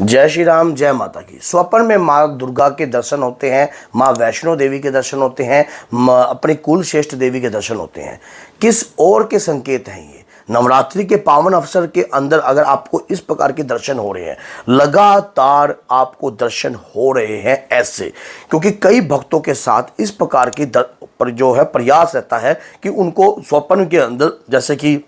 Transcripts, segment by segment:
जय श्री राम, जय माता की। स्वप्न में माँ दुर्गा के दर्शन होते हैं, माँ वैष्णो देवी के दर्शन होते हैं, अपनी कुल श्रेष्ठ देवी के दर्शन होते हैं। किस ओर के संकेत हैं ये? नवरात्रि के पावन अवसर के अंदर अगर आपको इस प्रकार के दर्शन हो रहे हैं, लगातार आपको दर्शन हो रहे हैं ऐसे, क्योंकि कई भक्तों के साथ इस प्रकार की पर जो है प्रयास रहता है कि उनको स्वप्न के अंदर, जैसे कि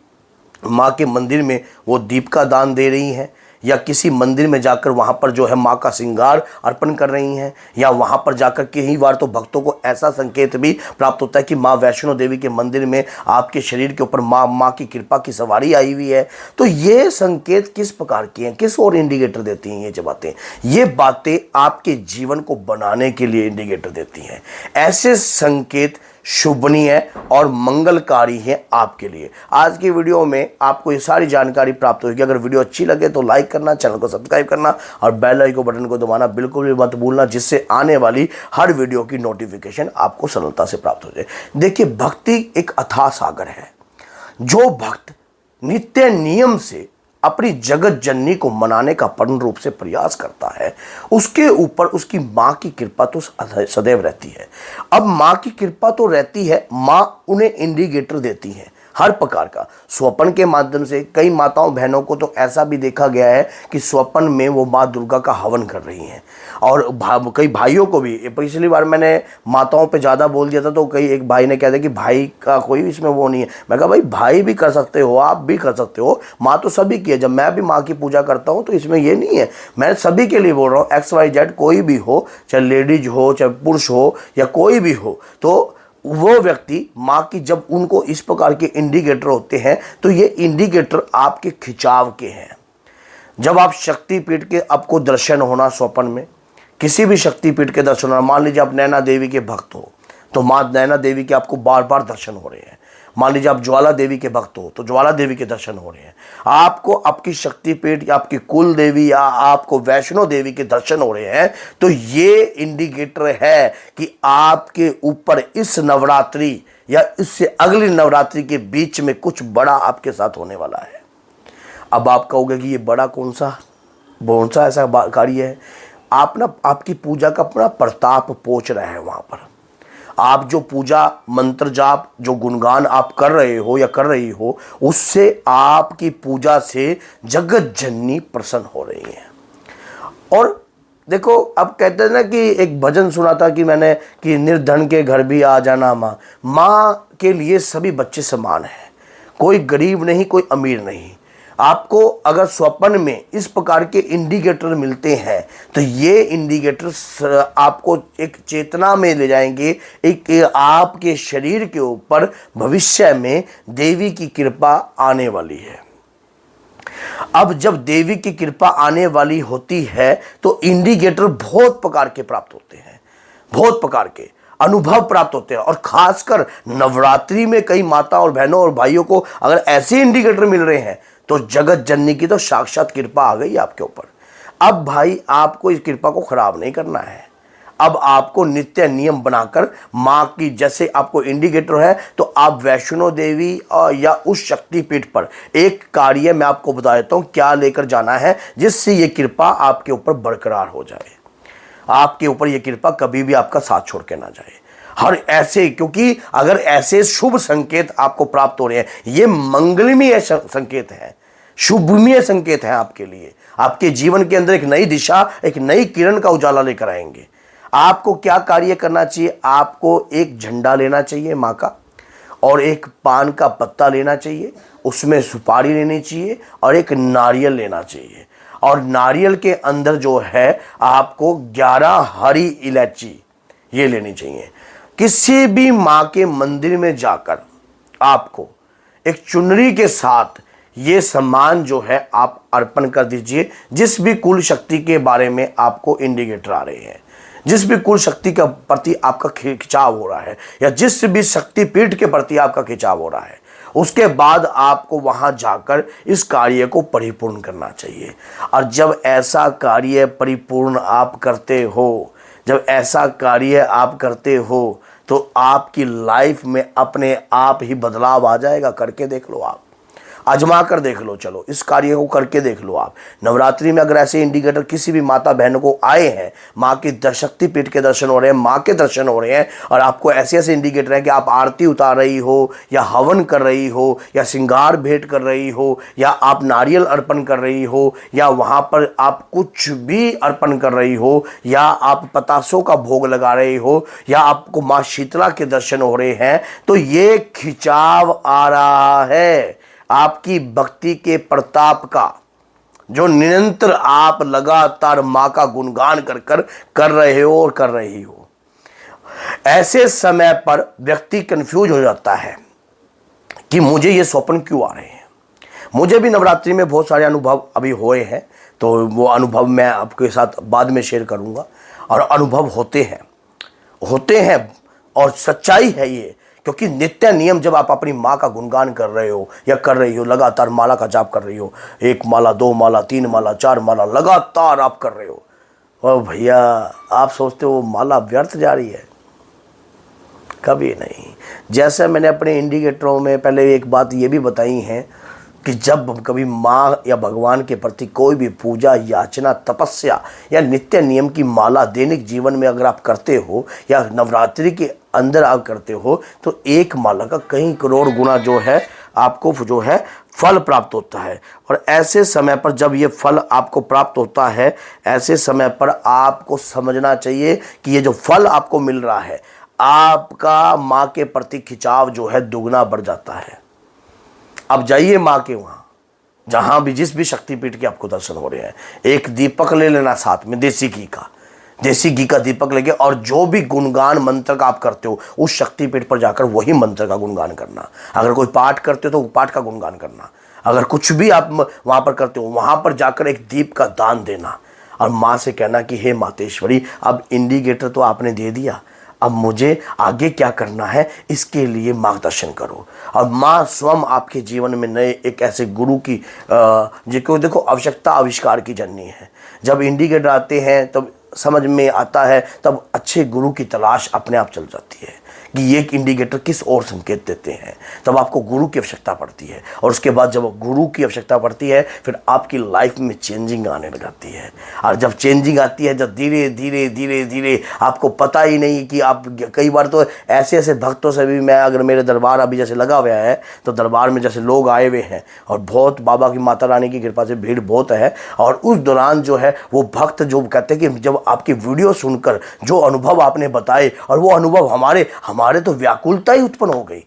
माँ के मंदिर में वो दीप का दान दे रही हैं, या किसी मंदिर में जाकर वहाँ पर जो है माँ का श्रृंगार अर्पण कर रही हैं, या वहाँ पर जाकर कई बार तो भक्तों को ऐसा संकेत भी प्राप्त होता है कि माँ वैष्णो देवी के मंदिर में आपके शरीर के ऊपर माँ की कृपा की सवारी आई हुई है। तो ये संकेत किस प्रकार की हैं, किस और इंडिकेटर देती हैं? ये बातें आपके जीवन को बनाने के लिए इंडिकेटर देती हैं। ऐसे संकेत शुभनीय और मंगलकारी है आपके लिए। आज की वीडियो में आपको ये सारी जानकारी प्राप्त होगी। अगर वीडियो अच्छी लगे तो लाइक करना, चैनल को सब्सक्राइब करना और बेल आइकन बटन को दबाना बिल्कुल भी मत भूलना, जिससे आने वाली हर वीडियो की नोटिफिकेशन आपको सरलता से प्राप्त हो जाए। देखिए, भक्ति एक अथाह सागर है। जो भक्त नित्य नियम से अपनी जगत जननी को मनाने का पूर्ण रूप से प्रयास करता है, उसके ऊपर उसकी माँ की कृपा तो सदैव रहती है। अब माँ की कृपा तो रहती है, माँ उन्हें इंडिकेटर देती है हर प्रकार का। स्वप्न के माध्यम से कई माताओं बहनों को तो ऐसा भी देखा गया है कि स्वप्न में वो माँ दुर्गा का हवन कर रही हैं। और कई भाइयों को भी, पिछली बार मैंने माताओं पे ज़्यादा बोल दिया था तो कई एक भाई ने कह दिया कि भाई का कोई इसमें वो नहीं है। मैं कहा भाई, भाई भी कर सकते हो, आप भी कर सकते हो, माँ तो सभी की है। जब मैं भी माँ की पूजा करता हूँ तो इसमें ये नहीं है, मैं सभी के लिए बोल रहा हूँ। XYZ कोई भी हो, चाहे लेडीज हो, चाहे पुरुष हो, या कोई भी हो, तो वो व्यक्ति माँ की जब उनको इस प्रकार के इंडिकेटर होते हैं तो ये इंडिकेटर आपके खिंचाव के हैं। जब आप शक्तिपीठ के आपको दर्शन होना, स्वप्न में किसी भी शक्तिपीठ के दर्शन होना, मान लीजिए आप नैना देवी के भक्त हो तो माँ नैना देवी के आपको बार बार दर्शन हो रहे हैं। मान लीजिए आप ज्वाला देवी के भक्त हो तो ज्वाला देवी के दर्शन हो रहे हैं। आपको आपकी शक्तिपीठ या आपकी कुल देवी या आपको वैष्णो देवी के दर्शन हो रहे हैं, तो ये इंडिकेटर है कि आपके ऊपर इस नवरात्रि या इससे अगली नवरात्रि के बीच में कुछ बड़ा आपके साथ होने वाला है। अब आप कहोगे कि ये बड़ा कौन सा ऐसा कार्य है? आप ना आपकी पूजा का अपना प्रताप पहुंच रहा है वहां पर। आप जो पूजा मंत्र जाप, जो गुणगान आप कर रहे हो या कर रही हो, उससे आपकी पूजा से जगत जननी प्रसन्न हो रही है। और देखो, अब कहते हैं ना कि एक भजन सुना था कि मैंने कि निर्धन के घर भी आ जाना माँ। माँ के लिए सभी बच्चे समान हैं, कोई गरीब नहीं, कोई अमीर नहीं। आपको अगर स्वप्न में इस प्रकार के इंडिकेटर मिलते हैं तो ये इंडिकेटर आपको एक चेतना में ले जाएंगे, एक आपके शरीर के ऊपर भविष्य में देवी की कृपा आने वाली है। अब जब देवी की कृपा आने वाली होती है तो इंडिकेटर बहुत प्रकार के प्राप्त होते हैं, बहुत प्रकार के अनुभव प्राप्त होते हैं। और खासकर नवरात्रि में कई माता और बहनों और भाइयों को अगर ऐसे इंडिकेटर मिल रहे हैं तो जगत जननी की तो साक्षात कृपा आ गई आपके ऊपर। अब भाई, आपको इस कृपा को खराब नहीं करना है। अब आपको नित्य नियम बनाकर माँ की, जैसे आपको इंडिकेटर है तो आप वैष्णो देवी या उस शक्तिपीठ पर एक कार्य मैं आपको बता देता हूँ क्या लेकर जाना है, जिससे ये कृपा आपके ऊपर बरकरार हो जाए। आपके ऊपर ये कृपा कभी भी आपका साथ छोड़ के ना जाए। हर ऐसे, क्योंकि अगर ऐसे शुभ संकेत आपको प्राप्त हो रहे हैं, ये मंगलमय संकेत है, शुभमय संकेत है आपके लिए। आपके जीवन के अंदर एक नई दिशा, एक नई किरण का उजाला लेकर आएंगे। आपको क्या कार्य करना चाहिए? आपको एक झंडा लेना चाहिए माँ का, और एक पान का पत्ता लेना चाहिए, उसमें सुपारी लेनी चाहिए, और एक नारियल लेना चाहिए। और नारियल के अंदर जो है आपको 11 हरी इलायची ये लेनी चाहिए। किसी भी माँ के मंदिर में जाकर आपको एक चुनरी के साथ ये सम्मान जो है आप अर्पण कर दीजिए। जिस भी कुल शक्ति के बारे में आपको इंडिकेटर आ रहे हैं, जिस भी कुल शक्ति के प्रति आपका खिंचाव हो रहा है, या जिस भी शक्तिपीठ के प्रति आपका खिंचाव हो रहा है, उसके बाद आपको वहां जाकर इस कार्य को परिपूर्ण करना चाहिए। और जब ऐसा कार्य परिपूर्ण आप करते हो, जब ऐसा कार्य आप करते हो, तो आपकी लाइफ में अपने आप ही बदलाव आ जाएगा। करके देख लो आप। आजमा कर देख लो, चलो इस कार्य को करके देख लो आप। नवरात्रि में अगर ऐसे इंडिकेटर किसी भी माता बहनों को आए हैं, माँ की शक्तिपीठ के दर्शन हो रहे हैं, माँ के दर्शन हो रहे हैं, और आपको ऐसे ऐसे इंडिकेटर हैं कि आप आरती उतार रही हो, या हवन कर रही हो, या श्रृंगार भेंट कर रही हो, या आप नारियल अर्पण कर रही हो, या वहाँ पर आप कुछ भी अर्पण कर रही हो, या आप पतासों का भोग लगा रही हो, या आपको माँ शीतला के दर्शन हो रहे हैं, तो ये खिंचाव आ रहा है आपकी भक्ति के प्रताप का, जो निरंतर आप लगातार मां का गुणगान कर रहे हो और कर रही हो। ऐसे समय पर व्यक्ति कंफ्यूज हो जाता है कि मुझे ये स्वप्न क्यों आ रहे हैं। मुझे भी नवरात्रि में बहुत सारे अनुभव अभी हुए हैं, तो वो अनुभव मैं आपके साथ बाद में शेयर करूंगा। और अनुभव होते हैं और सच्चाई है ये, क्योंकि नित्य नियम जब आप अपनी माँ का गुणगान कर रहे हो या कर रही हो, लगातार माला का जाप कर रही हो, 1 माला 2 माला 3 माला 4 माला लगातार आप कर रहे हो, और भैया आप सोचते हो माला व्यर्थ जा रही है? कभी नहीं। जैसे मैंने अपने इंडिकेटरों में पहले एक बात ये भी बताई है कि जब कभी माँ या भगवान के प्रति कोई भी पूजा, याचना, तपस्या या नित्य नियम की माला दैनिक जीवन में अगर आप करते हो या नवरात्रि के अंदर आप करते हो, तो एक माला का कई करोड़ गुना जो है आपको जो है फल प्राप्त होता है। और ऐसे समय पर जब ये फल आपको प्राप्त होता है, ऐसे समय पर आपको समझना चाहिए कि ये जो फल आपको मिल रहा है, आपका माँ के प्रति खिंचाव जो है दुगना बढ़ जाता है। अब जाइए माँ के वहाँ, जहाँ भी जिस भी शक्तिपीठ के आपको दर्शन हो रहे हैं, एक दीपक ले लेना साथ में, देसी घी का दीपक लेके, और जो भी गुणगान मंत्र का आप करते हो उस शक्तिपीठ पर जाकर वही मंत्र का गुणगान करना। अगर कोई पाठ करते हो तो पाठ का गुणगान करना। अगर कुछ भी आप वहाँ पर करते हो, वहाँ पर जाकर एक दीप का दान देना और माँ से कहना कि हे मातेश्वरी, अब इंडिकेटर तो आपने दे दिया, अब मुझे आगे क्या करना है इसके लिए मार्गदर्शन करो। और माँ स्वयं आपके जीवन में नए एक ऐसे गुरु की जिसको देखो आवश्यकता आविष्कार की जननी है। जब इंडिकेटर आते हैं तब समझ में आता है, तब अच्छे गुरु की तलाश अपने आप चल जाती है कि ये इंडिकेटर किस ओर संकेत देते हैं। तब आपको गुरु की आवश्यकता पड़ती है, और उसके बाद जब गुरु की आवश्यकता पड़ती है, फिर आपकी लाइफ में चेंजिंग आने लग जाती है। और जब चेंजिंग आती है, जब धीरे धीरे धीरे धीरे आपको पता ही नहीं कि आप, कई बार तो ऐसे ऐसे भक्तों से भी, मैं अगर मेरे दरबार अभी जैसे लगा हुआ है, तो दरबार में जैसे लोग आए हुए हैं और बहुत बाबा की माता रानी की कृपा से भीड़ बहुत है, और उस दौरान जो है वो भक्त जो कहते हैं कि जब आपकी वीडियो सुनकर जो अनुभव आपने बताए, और वो अनुभव हमारे तो व्याकुलता ही उत्पन्न हो गई,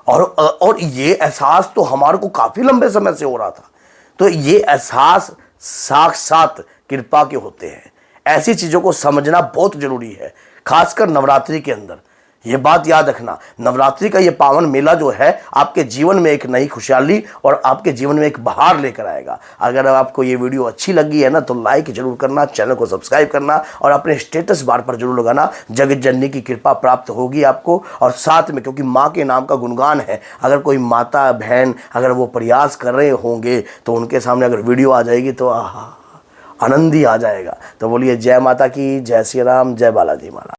और ये एहसास तो हमारे को काफी लंबे समय से हो रहा था। तो ये एहसास साक्षात कृपा के होते हैं। ऐसी चीजों को समझना बहुत जरूरी है, खासकर नवरात्रि के अंदर। ये बात याद रखना, नवरात्रि का ये पावन मेला जो है आपके जीवन में एक नई खुशहाली और आपके जीवन में एक बहार लेकर आएगा। अगर आपको ये वीडियो अच्छी लगी है ना, तो लाइक जरूर करना, चैनल को सब्सक्राइब करना, और अपने स्टेटस बार पर जरूर लगाना। जगत जननी की कृपा प्राप्त होगी आपको। और साथ में, क्योंकि माँ के नाम का गुणगान है, अगर कोई माता बहन अगर वो प्रयास कर रहे होंगे, तो उनके सामने अगर वीडियो आ जाएगी तो आनंद ही आ जाएगा। तो बोलिए जय माता की, जय श्री राम, जय बालाजी महाराज।